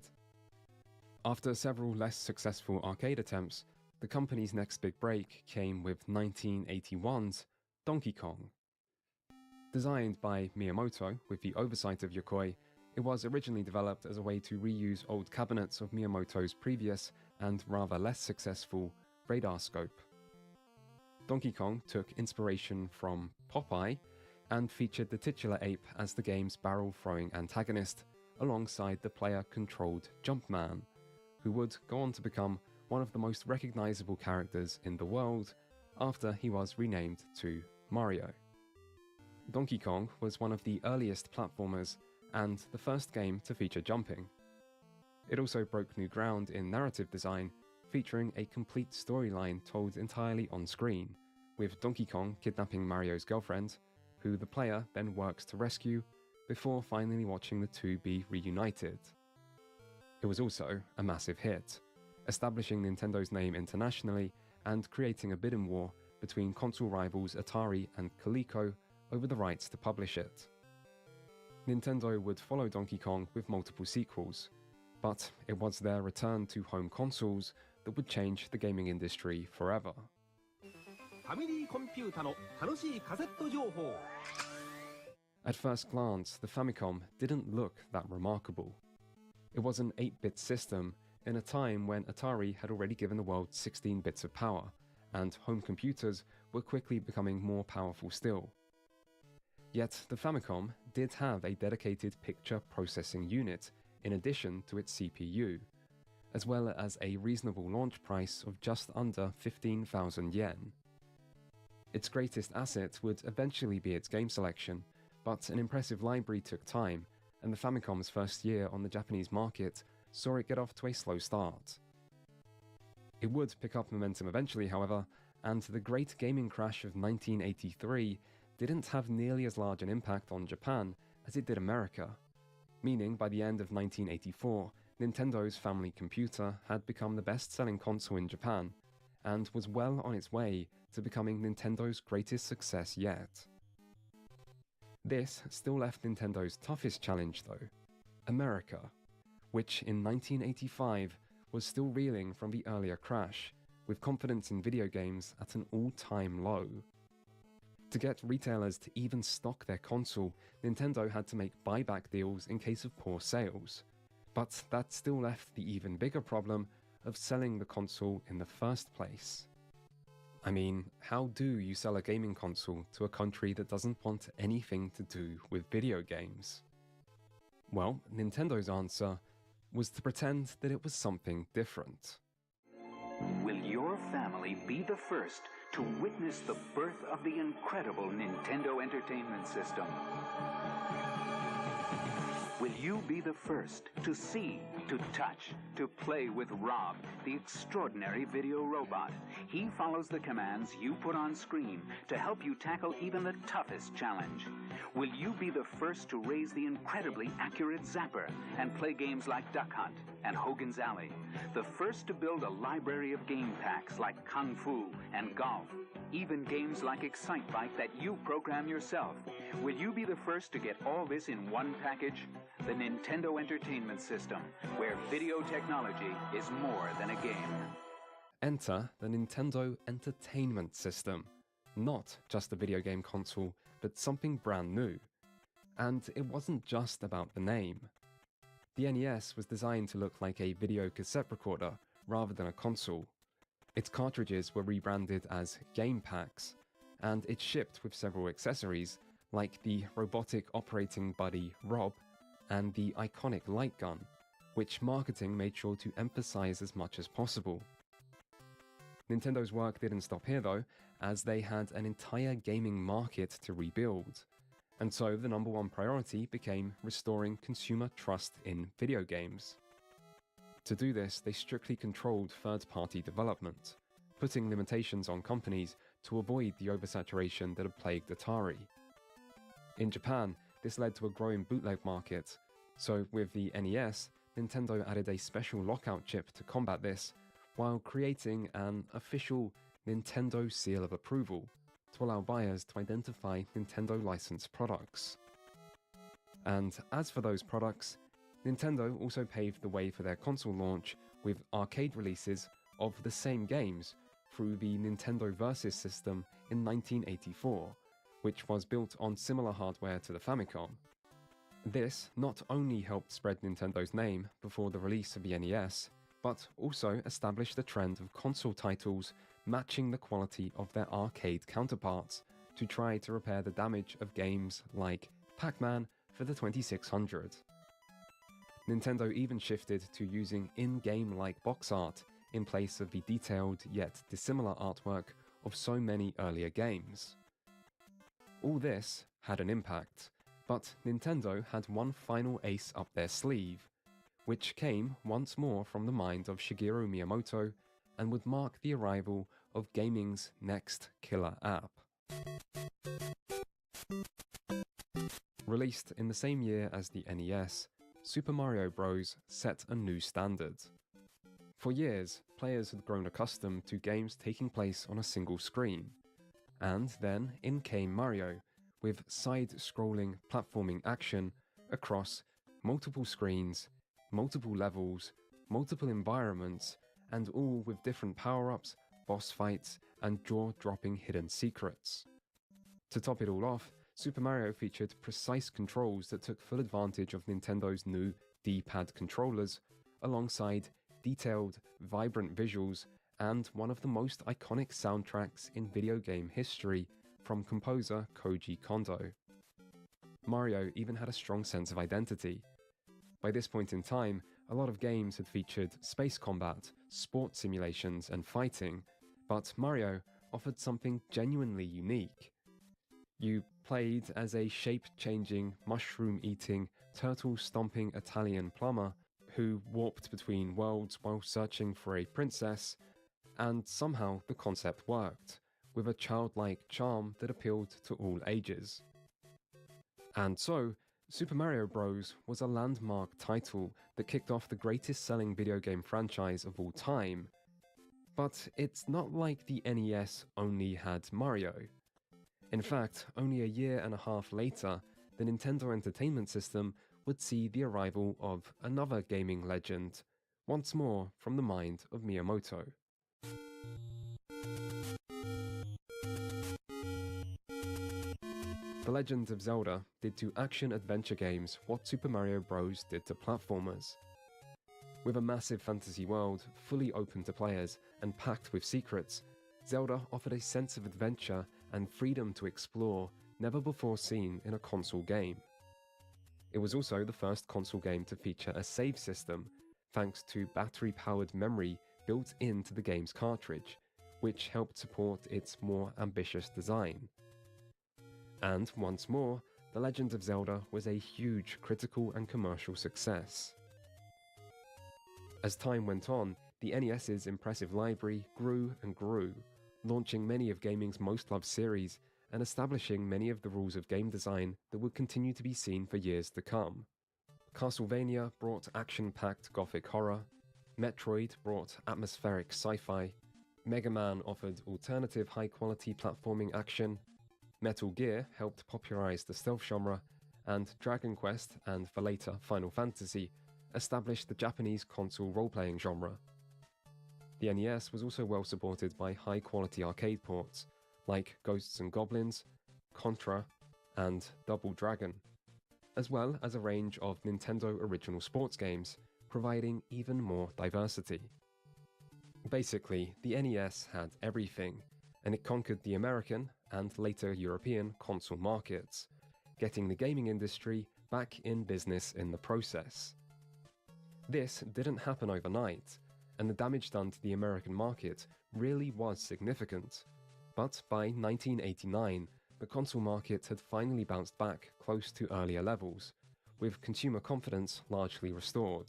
After several less successful arcade attempts, the company's next big break came with 1981's Donkey Kong. Designed by Miyamoto with the oversight of Yokoi, it was originally developed as a way to reuse old cabinets of Miyamoto's previous and rather less successful Radarscope. Donkey Kong took inspiration from Popeye and featured the titular ape as the game's barrel-throwing antagonist, alongside the player-controlled Jumpman, who would go on to become one of the most recognizable characters in the world after he was renamed to Mario. Donkey Kong was one of the earliest platformers and the first game to feature jumping. It also broke new ground in narrative design, featuring a complete storyline told entirely on screen, with Donkey Kong kidnapping Mario's girlfriend, who the player then works to rescue, before finally watching the two be reunited. It It was also a massive hit, establishing Nintendo's name internationally and creating a bidding war between console rivals Atari and Coleco over the rights to publish it. Nintendo would follow Donkey Kong with multiple sequels, but it was their return to home consoles that would change the gaming industry forever. At first glance, the Famicom didn't look that remarkable. It was an 8-bit system in a time when Atari had already given the world 16 bits of power, and home computers were quickly becoming more powerful still. Yet the Famicom did have a dedicated picture processing unit in addition to its CPU, as well as a reasonable launch price of just under 15,000 yen. Its greatest asset would eventually be its game selection, but an impressive library took time, and the Famicom's first year on the Japanese market saw it get off to a slow start. It would pick up momentum eventually, however, and the Great Gaming Crash of 1983 didn't have nearly as large an impact on Japan as it did America, meaning by the end of 1984, Nintendo's family computer had become the best-selling console in Japan, and was well on its way to becoming Nintendo's greatest success yet. This still left Nintendo's toughest challenge though, America, which in 1985 was still reeling from the earlier crash, with confidence in video games at an all-time low. To get retailers to even stock their console, Nintendo had to make buyback deals in case of poor sales. But that still left the even bigger problem of selling the console in the first place. I mean, how do you sell a gaming console to a country that doesn't want anything to do with video games? Well, Nintendo's answer was to pretend that it was something different. Will your family be the first to witness the birth of the incredible Nintendo Entertainment System? Will you be the first to see, to touch, to play with Rob, the extraordinary video robot? He follows the commands you put on screen to help you tackle even the toughest challenge. Will you be the first to raise the incredibly accurate Zapper and play games like Duck Hunt and Hogan's Alley? The first to build a library of game packs like Kung Fu and Golf? Even games like Excitebike that you program yourself. Will you be the first to get all this in one package? The Nintendo Entertainment System, where video technology is more than a game. Enter the Nintendo Entertainment System. Not just a video game console, but something brand new. And it wasn't just about the name. The NES was designed to look like a video cassette recorder rather than a console. Its cartridges were rebranded as Game Packs, and it shipped with several accessories, like the robotic operating buddy Rob and the iconic light gun, which marketing made sure to emphasize as much as possible. Nintendo's work didn't stop here though, as they had an entire gaming market to rebuild, and so the #1 priority became restoring consumer trust in video games. To do this, they strictly controlled third-party development, putting limitations on companies to avoid the oversaturation that had plagued Atari. In Japan, this led to a growing bootleg market, so with the NES, Nintendo added a special lockout chip to combat this, while creating an official Nintendo seal of approval to allow buyers to identify Nintendo licensed products. And as for those products, Nintendo also paved the way for their console launch with arcade releases of the same games through the Nintendo Versus system in 1984, which was built on similar hardware to the Famicom. This not only helped spread Nintendo's name before the release of the NES, but also established a trend of console titles matching the quality of their arcade counterparts to try to repair the damage of games like Pac-Man for the 2600. Nintendo even shifted to using in-game-like box art in place of the detailed yet dissimilar artwork of so many earlier games. All this had an impact, but Nintendo had one final ace up their sleeve, which came once more from the mind of Shigeru Miyamoto and would mark the arrival of gaming's next killer app. Released in the same year as the NES, Super Mario Bros. Set a new standard. For years, players had grown accustomed to games taking place on a single screen. And then in came Mario, with side-scrolling platforming action across multiple screens, multiple levels, multiple environments, and all with different power-ups, boss fights, and jaw-dropping hidden secrets. To top it all off, Super Mario featured precise controls that took full advantage of Nintendo's new D-pad controllers, alongside detailed, vibrant visuals and one of the most iconic soundtracks in video game history from composer Koji Kondo. Mario even had a strong sense of identity. By this point in time, a lot of games had featured space combat, sports simulations, and fighting, but Mario offered something genuinely unique. You played as a shape-changing, mushroom-eating, turtle-stomping Italian plumber who warped between worlds while searching for a princess, and somehow the concept worked, with a childlike charm that appealed to all ages. And so, Super Mario Bros. Was a landmark title that kicked off the greatest-selling video game franchise of all time. But it's not like the NES only had Mario. In fact, only a year and a half later, the Nintendo Entertainment System would see the arrival of another gaming legend, once more from the mind of Miyamoto. The Legend of Zelda did to action-adventure games what Super Mario Bros. Did to platformers. With a massive fantasy world, fully open to players, and packed with secrets, Zelda offered a sense of adventure and freedom to explore never before seen in a console game. It was also the first console game to feature a save system, thanks to battery-powered memory built into the game's cartridge, which helped support its more ambitious design. And once more, The Legend of Zelda was a huge critical and commercial success. As time went on, the NES's impressive library grew and grew, launching many of gaming's most loved series and establishing many of the rules of game design that would continue to be seen for years to come. Castlevania brought action-packed gothic horror, Metroid brought atmospheric sci-fi, Mega Man offered alternative high-quality platforming action, Metal Gear helped popularize the stealth genre, and Dragon Quest and, for later, Final Fantasy established the Japanese console role-playing genre. The NES was also well supported by high-quality arcade ports, like Ghosts and Goblins, Contra, and Double Dragon, as well as a range of Nintendo original sports games, providing even more diversity. Basically, the NES had everything, and it conquered the American, and later European, console markets, getting the gaming industry back in business in the process. This didn't happen overnight, and the damage done to the American market really was significant. But by 1989, the console market had finally bounced back close to earlier levels, with consumer confidence largely restored.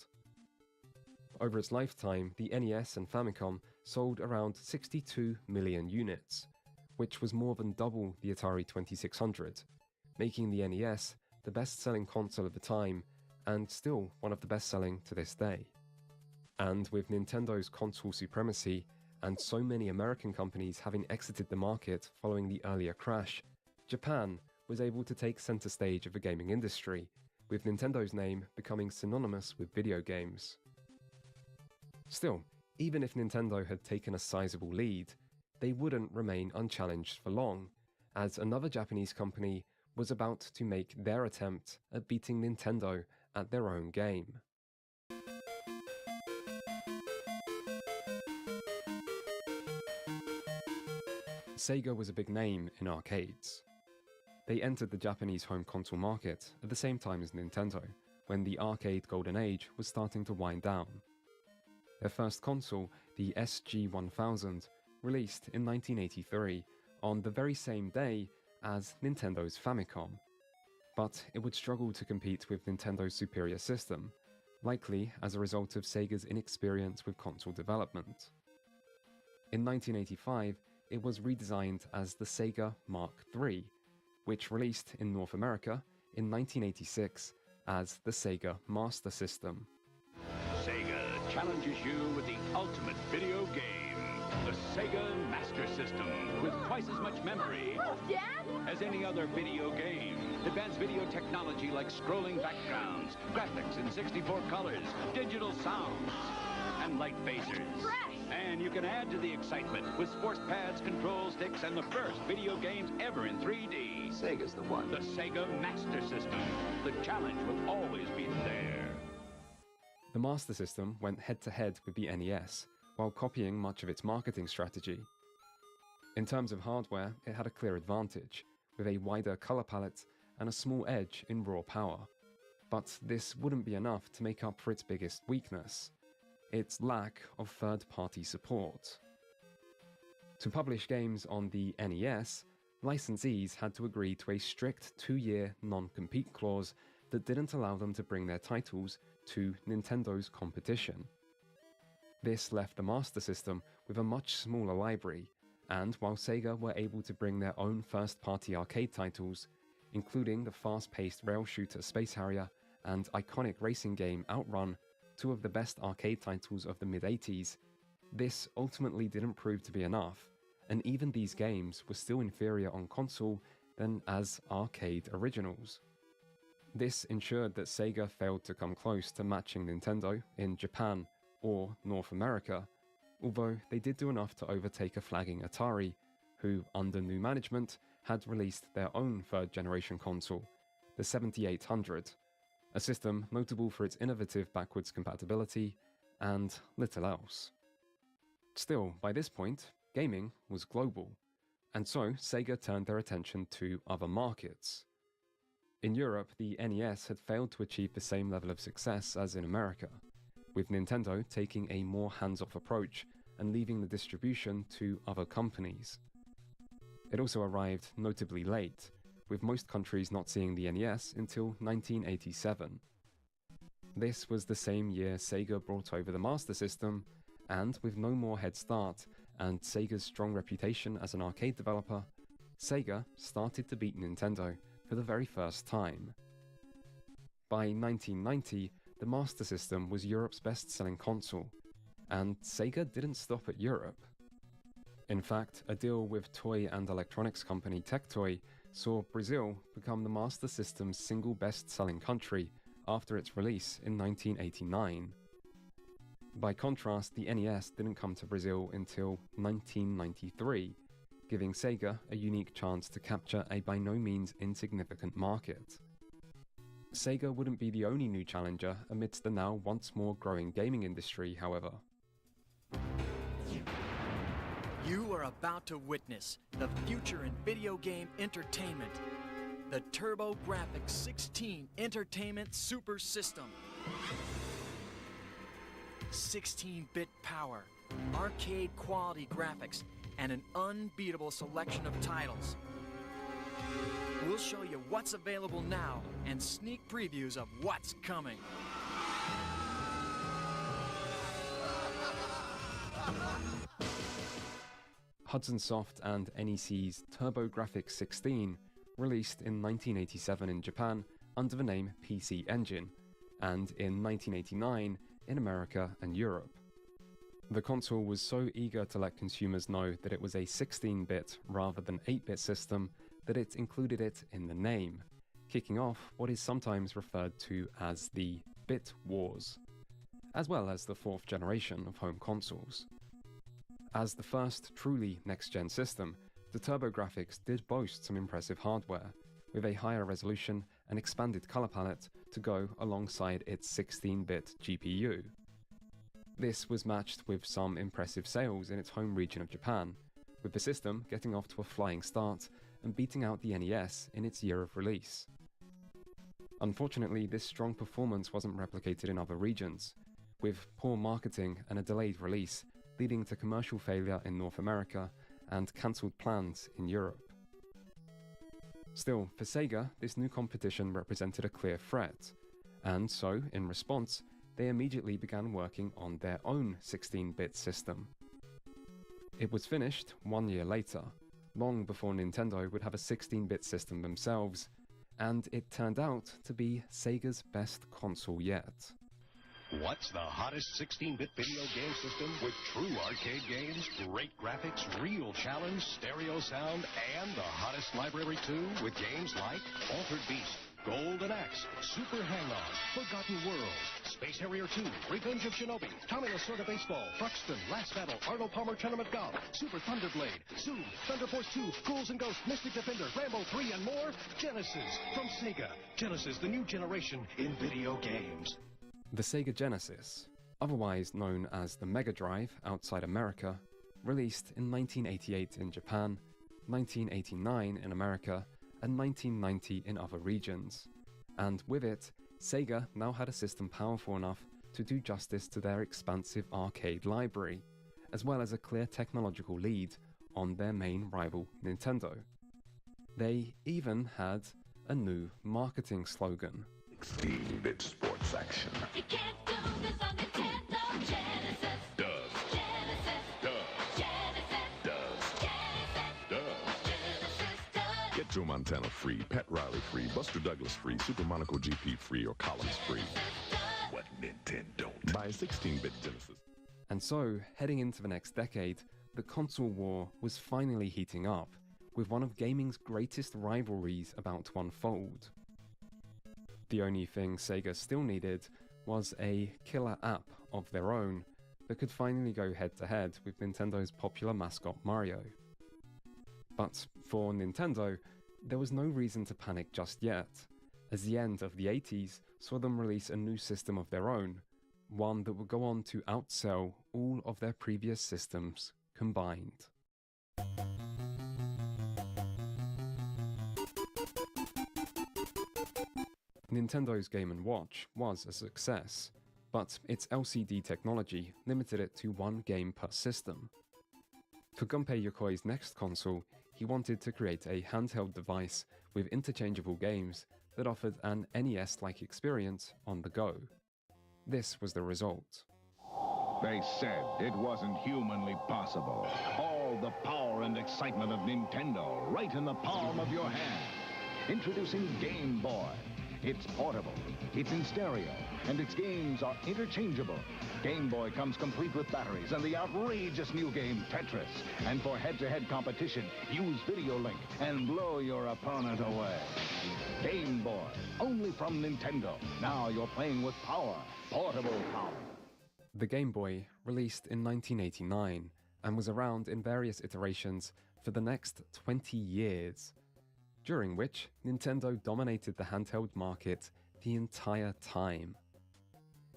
Over its lifetime, the NES and Famicom sold around 62 million units, which was more than double the Atari 2600, making the NES the best-selling console of the time, and still one of the best-selling to this day. And with Nintendo's console supremacy, and so many American companies having exited the market following the earlier crash, Japan was able to take center stage of the gaming industry, with Nintendo's name becoming synonymous with video games. Still, even if Nintendo had taken a sizable lead, they wouldn't remain unchallenged for long, as another Japanese company was about to make their attempt at beating Nintendo at their own game. Sega was a big name in arcades. They entered the Japanese home console market at the same time as Nintendo, when the arcade golden age was starting to wind down. Their first console, the SG-1000, released in 1983, on the very same day as Nintendo's Famicom. But it would struggle to compete with Nintendo's superior system, likely as a result of Sega's inexperience with console development. In 1985, it was redesigned as the Sega Mark III, which released in North America in 1986 as the Sega Master System. Sega challenges you with the ultimate video game, the Sega Master System, with twice as much memory as any other video game. Advanced video technology like scrolling backgrounds, graphics in 64 colors, digital sounds, and light phasers. And you can add to the excitement with sports pads, control sticks, and the first video games ever in 3D. Sega's the one. The Sega Master System. The challenge will always be there. The Master System went head-to-head with the NES, while copying much of its marketing strategy. In terms of hardware, it had a clear advantage, with a wider color palette and a small edge in raw power. But this wouldn't be enough to make up for its biggest weakness: its lack of third-party support. To publish games on the NES, licensees had to agree to a strict 2-year non-compete clause that didn't allow them to bring their titles to Nintendo's competition. This left the Master System with a much smaller library, and while Sega were able to bring their own first-party arcade titles, including the fast-paced rail shooter Space Harrier and iconic racing game Outrun, two of the best arcade titles of the mid-80s, this ultimately didn't prove to be enough, and even these games were still inferior on console than as arcade originals. This ensured that Sega failed to come close to matching Nintendo in Japan or North America, although they did do enough to overtake a flagging Atari, who, under new management, had released their own third-generation console, the 7800, a system notable for its innovative backwards compatibility and little else. Still, by this point, gaming was global, and so Sega turned their attention to other markets. In Europe, the NES had failed to achieve the same level of success as in America, with Nintendo taking a more hands-off approach and leaving the distribution to other companies. It also arrived notably late, with most countries not seeing the NES until 1987. This was the same year Sega brought over the Master System, and with no more head start and Sega's strong reputation as an arcade developer, Sega started to beat Nintendo for the very first time. By 1990, the Master System was Europe's best-selling console, and Sega didn't stop at Europe. In fact, a deal with toy and electronics company Tectoy saw Brazil become the Master System's single best-selling country after its release in 1989. By contrast, the NES didn't come to Brazil until 1993, giving Sega a unique chance to capture a by no means insignificant market. Sega wouldn't be the only new challenger amidst the now once more growing gaming industry, however. You are about to witness the future in video game entertainment. The TurboGrafx 16 Entertainment Super System. 16-bit power, arcade quality graphics, and an unbeatable selection of titles. We'll show you what's available now and sneak previews of what's coming. Hudson Soft and NEC's TurboGrafx 16 released in 1987 in Japan under the name PC Engine, and in 1989 in America and Europe. The console was so eager to let consumers know that it was a 16-bit rather than 8-bit system that it included it in the name, kicking off what is sometimes referred to as the Bit Wars, as well as the fourth generation of home consoles. As the first truly next-gen system, the TurboGrafx did boast some impressive hardware, with a higher resolution and expanded color palette to go alongside its 16-bit GPU. This was matched with some impressive sales in its home region of Japan, with the system getting off to a flying start and beating out the NES in its year of release. Unfortunately, this strong performance wasn't replicated in other regions, with poor marketing and a delayed release leading to commercial failure in North America and cancelled plans in Europe. Still, for Sega, this new competition represented a clear threat, and so, in response, they immediately began working on their own 16-bit system. It was finished 1 year later, long before Nintendo would have a 16-bit system themselves, and it turned out to be Sega's best console yet. What's the hottest 16-bit video game system with true arcade games, great graphics, real challenge, stereo sound, and the hottest library too, with games like Altered Beast, Golden Axe, Super Hang-On, Forgotten Worlds, Space Harrier 2, Revenge of Shinobi, Tommy Lasorda Baseball, Truxton, Last Battle, Arnold Palmer Tournament Golf, Super Thunderblade, Zoom, Thunder Force 2, Ghouls and Ghosts, Mystic Defender, Rambo 3, and more. Genesis from Sega. Genesis, the new generation in video games. The Sega Genesis, otherwise known as the Mega Drive outside America, released in 1988 in Japan, 1989 in America, and 1990 in other regions. And with it, Sega now had a system powerful enough to do justice to their expansive arcade library, as well as a clear technological lead on their main rival Nintendo. They even had a new marketing slogan. 16-bit sports action. You can't do this on Nintendo Genesis. Does. Genesis. Does. Genesis. Does. Genesis. Does. Genesis does. Get Joe Montana free, Pat Riley free, Buster Douglas free, Super Monaco GP free, or Collins free. What Nintendo don't? Buy a 16-bit Genesis. And so, heading into the next decade, the console war was finally heating up, with one of gaming's greatest rivalries about to unfold. The only thing Sega still needed was a killer app of their own that could finally go head-to-head with Nintendo's popular mascot Mario. But for Nintendo, there was no reason to panic just yet, as the end of the 80s saw them release a new system of their own, one that would go on to outsell all of their previous systems combined. Nintendo's Game & Watch was a success, but its LCD technology limited it to one game per system. For Gunpei Yokoi's next console, he wanted to create a handheld device with interchangeable games that offered an NES-like experience on the go. This was the result. They said it wasn't humanly possible. All the power and excitement of Nintendo right in the palm of your hand. Introducing Game Boy. It's portable, it's in stereo, and its games are interchangeable. Game Boy comes complete with batteries and the outrageous new game Tetris. And for head-to-head competition, use Video Link and blow your opponent away. Game Boy, only from Nintendo. Now you're playing with power, portable power. The Game Boy released in 1989 and was around in various iterations for the next 20 years. During which Nintendo dominated the handheld market the entire time.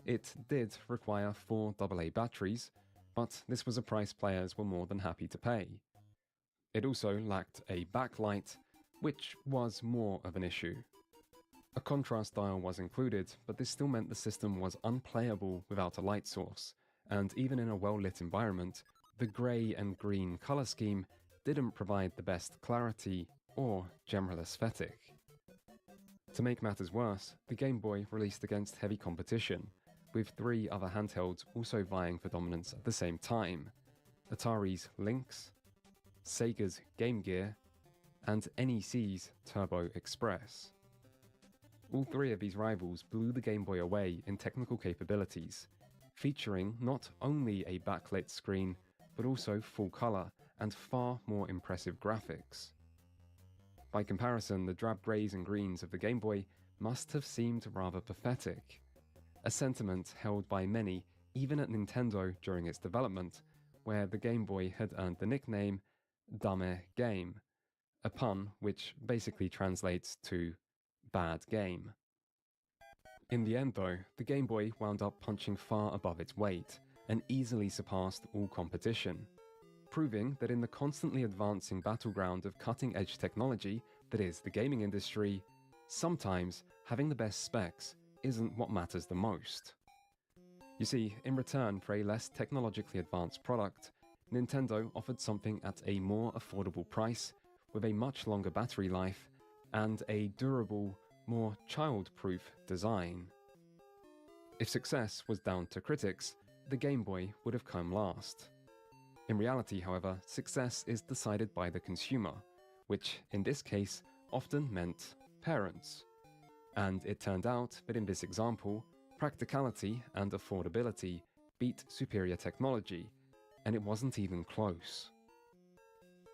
It did require 4 AA batteries, but this was a price players were more than happy to pay. It also lacked a backlight, which was more of an issue. A contrast dial was included, but this still meant the system was unplayable without a light source, and even in a well-lit environment, the grey and green colour scheme didn't provide the best clarity or general aesthetic. To make matters worse, the Game Boy released against heavy competition, with 3 other handhelds also vying for dominance at the same time: Atari's Lynx, Sega's Game Gear, and NEC's Turbo Express. All 3 of these rivals blew the Game Boy away in technical capabilities, featuring not only a backlit screen, but also full color and far more impressive graphics. By comparison, the drab greys and greens of the Game Boy must have seemed rather pathetic, a sentiment held by many even at Nintendo during its development, where the Game Boy had earned the nickname Dame Game, a pun which basically translates to bad game. In the end though, the Game Boy wound up punching far above its weight and easily surpassed all competition, proving that in the constantly advancing battleground of cutting-edge technology that is the gaming industry, sometimes having the best specs isn't what matters the most. You see, in return for a less technologically advanced product, Nintendo offered something at a more affordable price, with a much longer battery life, and a durable, more child-proof design. If success was down to critics, the Game Boy would have come last. In reality, however, success is decided by the consumer, which, in this case, often meant parents. And it turned out that in this example, practicality and affordability beat superior technology, and it wasn't even close.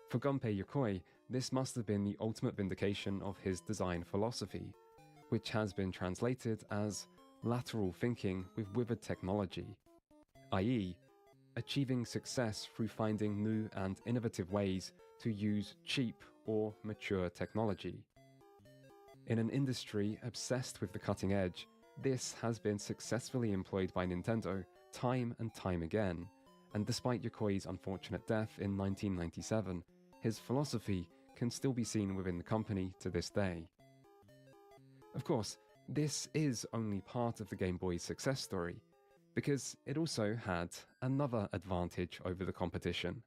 For Gunpei Yokoi, this must have been the ultimate vindication of his design philosophy, which has been translated as lateral thinking with withered technology, i.e., achieving success through finding new and innovative ways to use cheap or mature technology. In an industry obsessed with the cutting edge, this has been successfully employed by Nintendo time and time again, and despite Yokoi's unfortunate death in 1997, his philosophy can still be seen within the company to this day. Of course, this is only part of the Game Boy's success story, because it also had another advantage over the competition.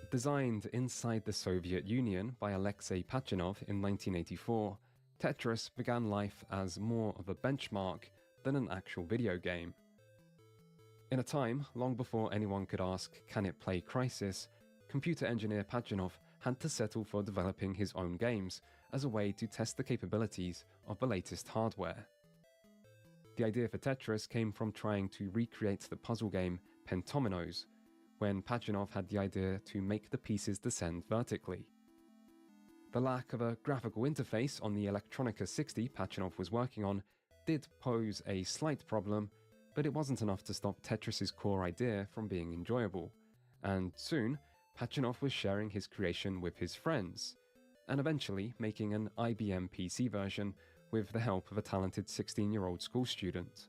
Designed inside the Soviet Union by Alexei Pachinov in 1984, Tetris began life as more of a benchmark than an actual video game. In a time long before anyone could ask, can it play Crysis, computer engineer Pachinov had to settle for developing his own games as a way to test the capabilities of the latest hardware. The idea for Tetris came from trying to recreate the puzzle game Pentominoes, when Pachinov had the idea to make the pieces descend vertically. The lack of a graphical interface on the Electronica 60 Pachinov was working on did pose a slight problem, but it wasn't enough to stop Tetris's core idea from being enjoyable, and soon Pachinov was sharing his creation with his friends, and eventually making an IBM PC version with the help of a talented 16-year-old school student.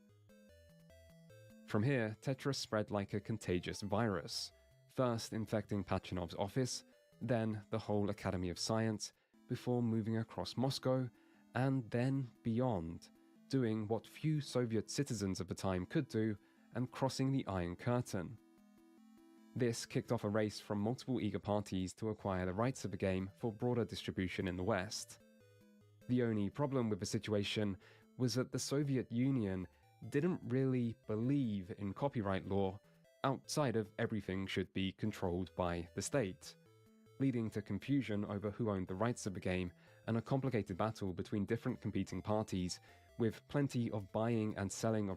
From here, Tetris spread like a contagious virus, first infecting Pachinov's office, then the whole Academy of Science, before moving across Moscow, and then beyond, doing what few Soviet citizens of the time could do and crossing the Iron Curtain. This kicked off a race from multiple eager parties to acquire the rights of the game for broader distribution in the West. The only problem with the situation was that the Soviet Union didn't really believe in copyright law outside of everything should be controlled by the state, leading to confusion over who owned the rights of the game and a complicated battle between different competing parties with plenty of buying and selling of